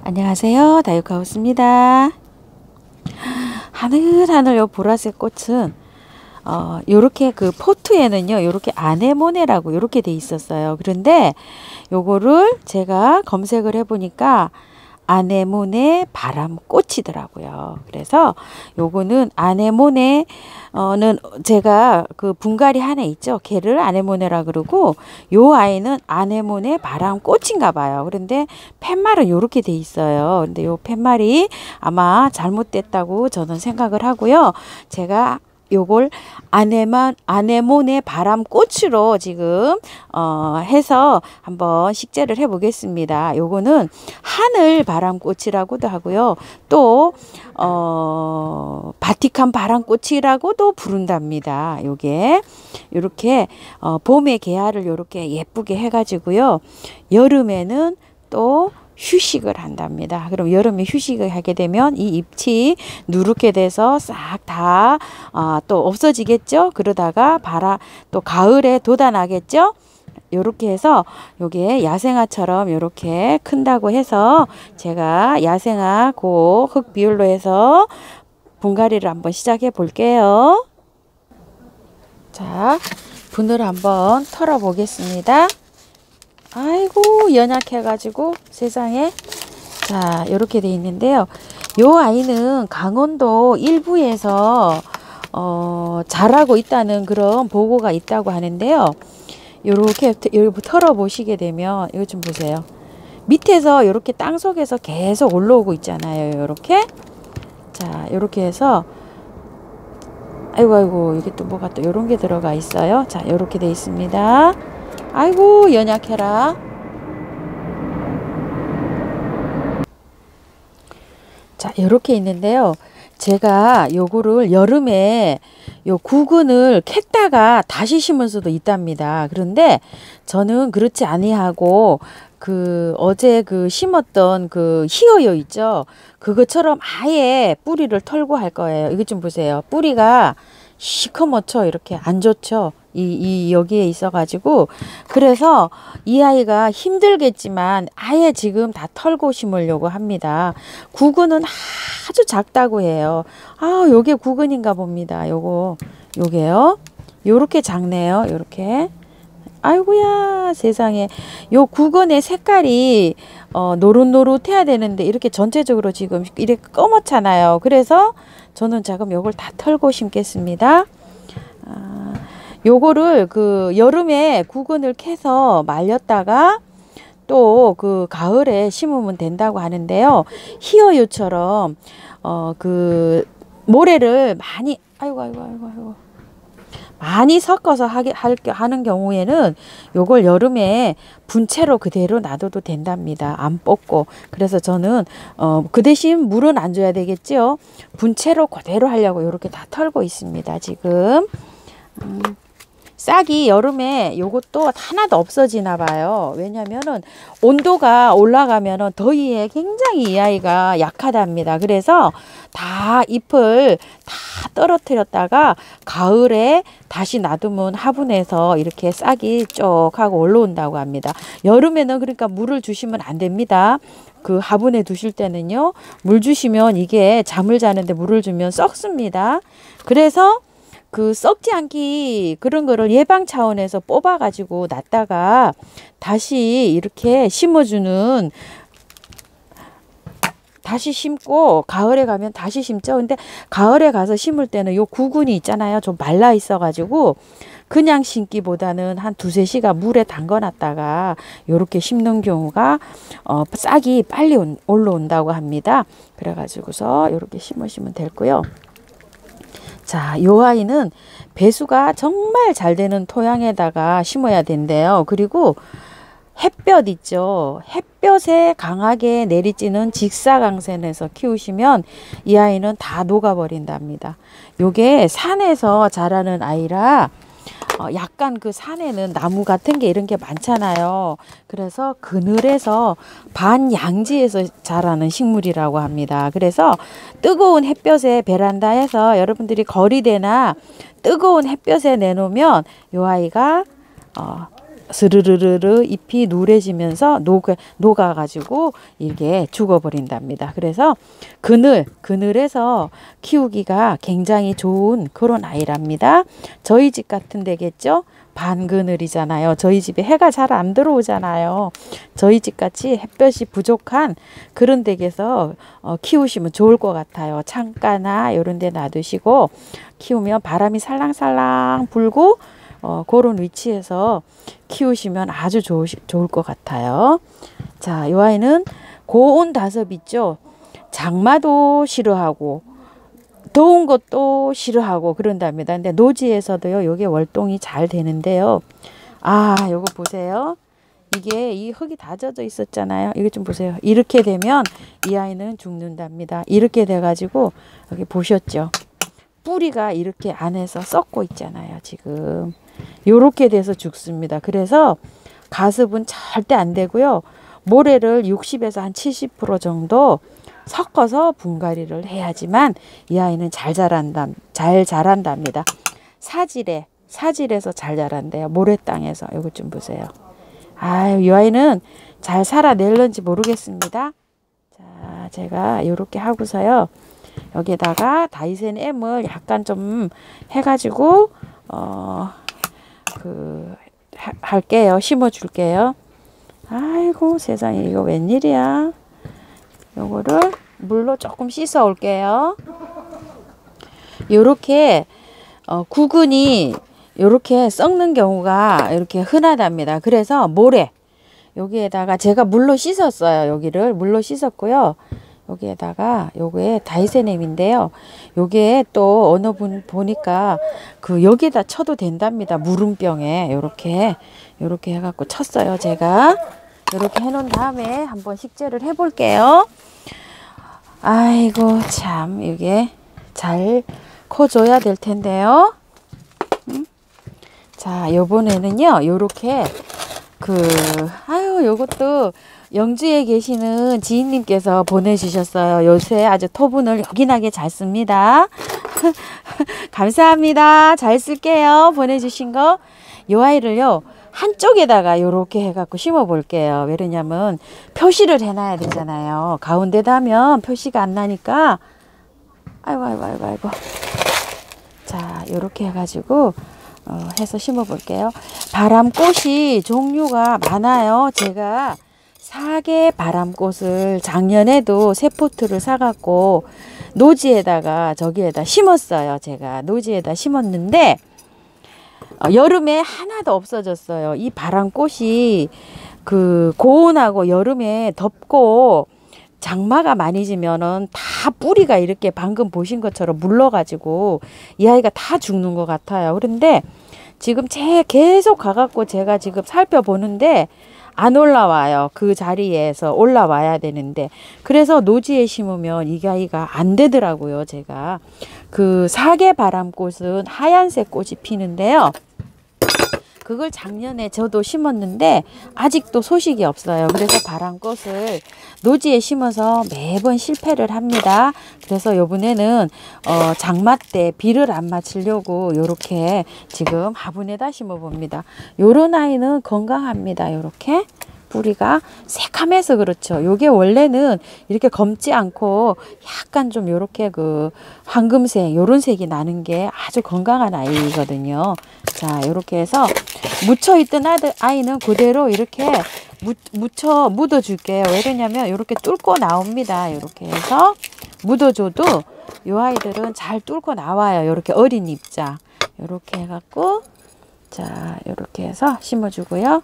안녕하세요, 다육하우스입니다. 하늘하늘 요 보라색 꽃은 요렇게 그 포트에는요 요렇게 아네모네라고 요렇게 돼 있었어요. 그런데 요거를 제가 검색을 해 보니까 아네모네 바람꽃이더라고요. 그래서 요거는 아네모네는 제가 그 분갈이 하나 있죠. 걔를 아네모네라 그러고 요 아이는 아네모네 바람꽃인가 봐요. 그런데 팻말은 요렇게 돼 있어요. 근데 요 팻말이 아마 잘못됐다고 저는 생각을 하고요. 제가 요걸 아네모네 바람꽃으로 지금 해서 한번 식재를 해 보겠습니다. 요거는 하늘 바람꽃이라고도 하고요. 또 바티칸 바람꽃이라고도 부른답니다. 요게 요렇게 봄에 개화를 요렇게 예쁘게 해 가지고요. 여름에는 또 휴식을 한답니다. 그럼 여름에 휴식을 하게 되면 이 잎이 누렇게 돼서 싹 다 또 없어지겠죠. 그러다가 또 가을에 돋아나겠죠. 요렇게 해서 요게 야생화처럼 요렇게 큰다고 해서 제가 야생화 그 흙 비율로 해서 분갈이를 한번 시작해 볼게요. 자, 분을 한번 털어 보겠습니다. 아이고 연약해 가지고 세상에. 자, 요렇게 돼 있는데요. 요 아이는 강원도 일부에서 자라고 있다는 그런 보고가 있다고 하는데요. 요렇게 털어 보시게 되면 이거 좀 보세요. 밑에서 요렇게 땅속에서 계속 올라오고 있잖아요. 요렇게. 자, 요렇게 해서 아이고 이게 또 뭐가 또 요런 게 들어가 있어요. 자, 요렇게 돼 있습니다. 아이고 연약해라. 자, 요렇게 있는데요. 제가 요거를 여름에 요 구근을 캤다가 다시 심을 수도 있답니다. 그런데 저는 그렇지 아니하고 그 어제 그 심었던 그 히어요 있죠. 그것처럼 아예 뿌리를 털고 할 거예요. 이것 좀 보세요. 뿌리가 시커멓죠. 이렇게 안 좋죠. 여기에 있어 가지고 그래서 이 아이가 힘들겠지만 아예 지금 다 털고 심으려고 합니다. 구근은 아주 작다고 해요. 요게 구근인가 봅니다. 요게요. 요렇게 작네요. 요렇게. 아이고야 세상에. 요 구근의 색깔이 노릇노릇해야 되는데 이렇게 전체적으로 지금 이렇게 검었잖아요. 그래서 저는 지금 요걸 다 털고 심겠습니다. 요거를 그 여름에 구근을 캐서 말렸다가 또 그 가을에 심으면 된다고 하는데요. 히어유처럼 그 모래를 많이 많이 섞어서 하는 경우에는 요걸 여름에 분채로 그대로 놔둬도 된답니다. 안 뽑고. 그래서 저는 그 대신 물은 안 줘야 되겠죠. 분채로 그대로 하려고 이렇게 다 털고 있습니다. 지금. 싹이 여름에 요것도 하나도 없어지나 봐요. 왜냐면은 온도가 올라가면은 더위에 굉장히 이 아이가 약하답니다. 그래서 다 잎을 다 떨어뜨렸다가 가을에 다시 놔두면 화분에서 이렇게 싹이 쭉 하고 올라온다고 합니다. 여름에는 그러니까 물을 주시면 안 됩니다. 그 화분에 두실 때는요. 물 주시면 이게 잠을 자는데 물을 주면 썩습니다. 그래서 그 썩지 않기 그런 거를 예방 차원에서 뽑아 가지고 놨다가 다시 이렇게 심어주는, 다시 심고 가을에 가면 다시 심죠. 근데 가을에 가서 심을 때는 요 구근이 있잖아요. 좀 말라 있어 가지고 그냥 심기보다는 한 2~3시간 물에 담가 놨다가 요렇게 심는 경우가 싹이 빨리 올라온다고 합니다. 그래 가지고서 요렇게 심으시면 되고요. 자, 요 아이는 배수가 정말 잘 되는 토양에다가 심어야 된대요. 그리고 햇볕 있죠. 햇볕에 강하게 내리쬐는 직사광선에서 키우시면 이 아이는 다 녹아버린답니다. 요게 산에서 자라는 아이라 약간 그 산에는 나무 같은 게 이런 게 많잖아요. 그래서 그늘에서 반양지에서 자라는 식물이라고 합니다. 그래서 뜨거운 햇볕에 베란다에서 여러분들이 거리대나 뜨거운 햇볕에 내놓으면 요 아이가 스르르르르 잎이 누래지면서 녹아가지고 이게 죽어버린답니다. 그래서 그늘에서 키우기가 굉장히 좋은 그런 아이랍니다. 저희 집 같은 데겠죠? 반그늘이잖아요. 저희 집에 해가 잘 안 들어오잖아요. 저희 집 같이 햇볕이 부족한 그런 댁에서 키우시면 좋을 것 같아요. 창가나 이런 데 놔두시고 키우면 바람이 살랑살랑 불고 그런 위치에서 키우시면 아주 좋을 것 같아요. 자, 이 아이는 고온 다섭 있죠. 장마도 싫어하고 더운 것도 싫어하고 그런답니다. 근데 노지에서도요, 요게 월동이 잘 되는데요. 아, 요거 보세요. 이게 이 흙이 다 젖어 있었잖아요. 이거 좀 보세요. 이렇게 되면 이 아이는 죽는답니다. 이렇게 돼가지고 여기 보셨죠? 뿌리가 이렇게 안에서 썩고 있잖아요. 지금 요렇게 돼서 죽습니다. 그래서 가습은 절대 안 되고요. 모래를 60에서 한 70% 정도 섞어서 분갈이를 해야지만 이 아이는 잘 자란답니다. 사질에서 잘 자란대요. 모래 땅에서. 이거 좀 보세요. 아유, 이 아이는 잘 살아낼런지 모르겠습니다. 자, 제가 이렇게 하고서요. 여기에다가 다이센 M을 약간 좀 해가지고 할게요. 심어줄게요. 아이고 세상에, 이거 웬일이야. 요거를 물로 조금 씻어 올게요. 요렇게 구근이 요렇게 썩는 경우가 이렇게 흔하답니다. 그래서 모래 여기에다가 제가 물로 씻었어요. 여기를 물로 씻었고요. 여기에다가 요게 다이세넴인데요. 요게 또 어느 분 보니까 여기에다 쳐도 된답니다. 무름병에 요렇게 해갖고 쳤어요. 제가 요렇게 해놓은 다음에 한번 식재를 해볼게요. 아이고 참 이게 잘 커줘야 될 텐데요. 자, 요번에는요 요렇게 요것도 영주에 계시는 지인님께서 보내주셨어요. 요새 아주 토분을 요긴하게 잘 씁니다. 감사합니다. 잘 쓸게요. 보내주신 거. 요 아이를요 한쪽에다가 요렇게 해갖고 심어 볼게요. 왜냐면 표시를 해놔야 되잖아요. 가운데다 하면 표시가 안 나니까 아이고. 자, 요렇게 해가지고 해서 심어 볼게요. 바람꽃이 종류가 많아요. 제가 4개 바람꽃을 작년에도 새 포트를 사갖고 노지에다가 저기에다 심었어요. 제가 노지에다 심었는데 여름에 하나도 없어졌어요. 이 바람꽃이 고온하고 여름에 덥고 장마가 많이 지면은 다 뿌리가 이렇게 방금 보신 것처럼 물러가지고 이 아이가 다 죽는 것 같아요. 그런데 지금 계속 가갖고 제가 지금 살펴보는데 안 올라와요. 그 자리에서 올라와야 되는데 그래서 노지에 심으면 이 아이가 안 되더라고요. 제가 4개 바람꽃은 하얀색 꽃이 피는데요. 그걸 작년에 저도 심었는데 아직도 소식이 없어요. 그래서 바람꽃을 노지에 심어서 매번 실패를 합니다. 그래서 이번에는 장마 때 비를 안 맞추려고 요렇게 지금 화분에다 심어 봅니다. 요런 아이는 건강합니다. 요렇게 뿌리가 새카매서 그렇죠. 요게 원래는 이렇게 검지 않고 약간 좀 요렇게 황금색 요런 색이 나는 게 아주 건강한 아이거든요. 자, 요렇게 해서 묻혀있던 아이는 그대로 이렇게 묻어 줄게요. 왜 그러냐면 이렇게 뚫고 나옵니다. 이렇게 해서 묻어줘도 요 아이들은 잘 뚫고 나와요. 이렇게 어린 입자 이렇게 해갖고 자, 이렇게 해서 심어주고요.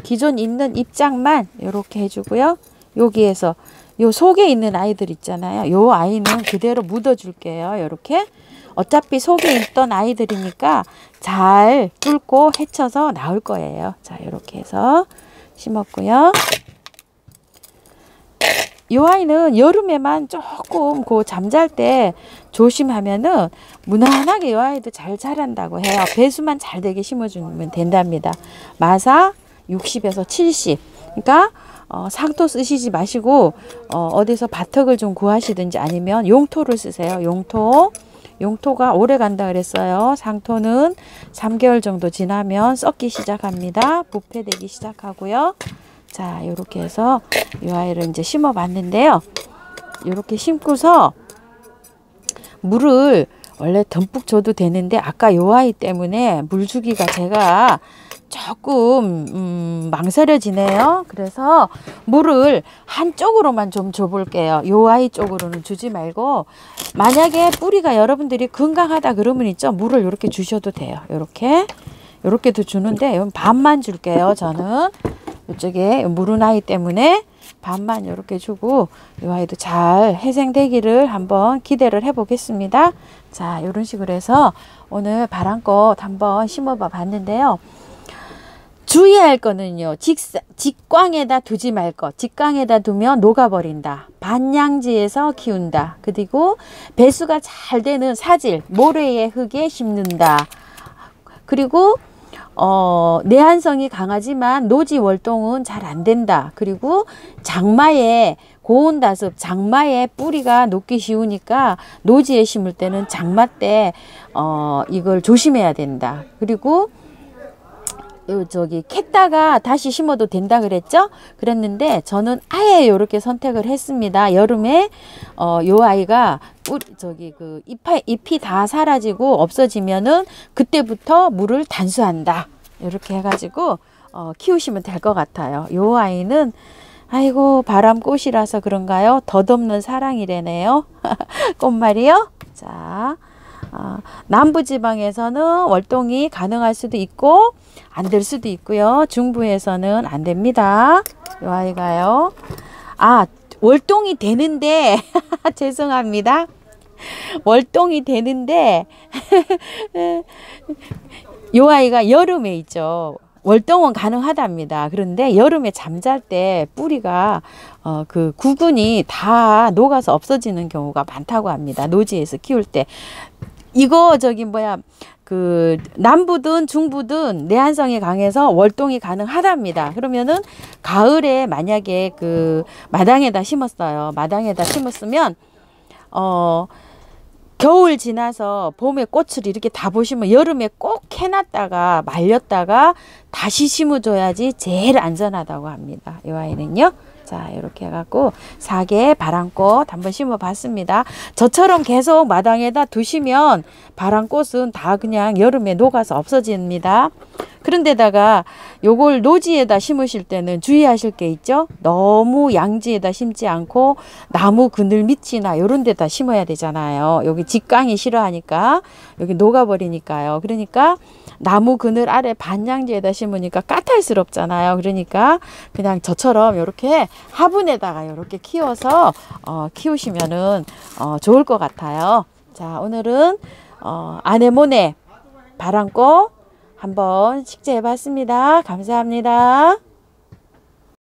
기존 있는 입장만 이렇게 해주고요. 여기에서 요 속에 있는 아이들 있잖아요. 요 아이는 그대로 묻어 줄게요. 이렇게 어차피 속에 있던 아이들이니까 잘 뚫고 헤쳐서 나올 거예요. 자, 이렇게 해서 심었고요. 이 아이는 여름에만 조금 잠잘 때 조심하면은 무난하게 이 아이도 잘 자란다고 해요. 배수만 잘 되게 심어주면 된답니다. 마사 60에서 70. 그러니까 상토 쓰시지 마시고 어디서 바턱을 좀 구하시든지 아니면 용토를 쓰세요. 용토가 오래 간다 그랬어요. 상토는 3개월 정도 지나면 썩기 시작합니다. 부패되기 시작하고요. 자, 이렇게 해서 이 아이를 이제 심어 봤는데요. 이렇게 심고서 물을 원래 듬뿍 줘도 되는데 아까 요 아이 때문에 물 주기가 제가 조금 망설여지네요. 그래서 물을 한쪽으로만 좀 줘볼게요. 요 아이 쪽으로는 주지 말고, 만약에 뿌리가 여러분들이 건강하다 그러면 있죠, 물을 이렇게 주셔도 돼요. 이렇게도 주는데 반만 줄게요. 저는 이쪽에 무른 아이 때문에 반만 이렇게 주고 이 아이도 잘 회생되기를 한번 기대를 해 보겠습니다. 자, 이런 식으로 해서 오늘 바람꽃 한번 심어봐 봤는데요. 주의할 거는요, 직광에다 두지 말 것. 직광에다 두면 녹아버린다. 반양지에서 키운다. 그리고 배수가 잘 되는 사질, 모래의 흙에 심는다. 그리고 내한성이 강하지만 노지 월동은 잘 안 된다. 그리고 장마에 고온 다습, 장마에 뿌리가 녹기 쉬우니까 노지에 심을 때는 장마 때 이걸 조심해야 된다. 그리고 저기 캤다가 다시 심어도 된다 그랬죠? 그랬는데 저는 아예 이렇게 선택을 했습니다. 여름에 요 아이가 잎이 다 사라지고 없어지면은 그때부터 물을 단수한다. 이렇게 해가지고 키우시면 될 것 같아요. 요 아이는 아이고 바람꽃이라서 그런가요? 덧없는 사랑이래네요. 꽃말이요. 자, 남부지방에서는 월동이 가능할 수도 있고 안 될 수도 있고요. 중부에서는 안 됩니다. 이 아이가요. 월동이 되는데 죄송합니다. 월동이 되는데 이 아이가 여름에 있죠. 월동은 가능하답니다. 그런데 여름에 잠잘 때 뿌리가 그 구근이 다 녹아서 없어지는 경우가 많다고 합니다. 노지에서 키울 때. 이거 그 남부든 중부든 내한성이 강해서 월동이 가능하답니다. 그러면은 가을에 만약에 그 마당에다 심었어요. 마당에다 심었으면 겨울 지나서 봄에 꽃을 이렇게 다 보시면 여름에 꼭 해놨다가 말렸다가 다시 심어줘야지 제일 안전하다고 합니다. 이 아이는요. 자, 이렇게 해갖고 4개 바람꽃 한번 심어봤습니다. 저처럼 계속 마당에다 두시면 바람꽃은 다 그냥 여름에 녹아서 없어집니다. 그런데다가 요걸 노지에다 심으실 때는 주의하실 게 있죠. 너무 양지에다 심지 않고 나무 그늘 밑이나 이런 데다 심어야 되잖아요. 여기 직광이 싫어하니까 여기 녹아버리니까요. 그러니까 나무 그늘 아래 반양지에다 심으니까 까탈스럽잖아요. 그러니까 그냥 저처럼 이렇게 화분에다가 이렇게 키워서 키우시면은 좋을 것 같아요. 자, 오늘은 아네모네 바람꽃 한번 식재해 봤습니다. 감사합니다.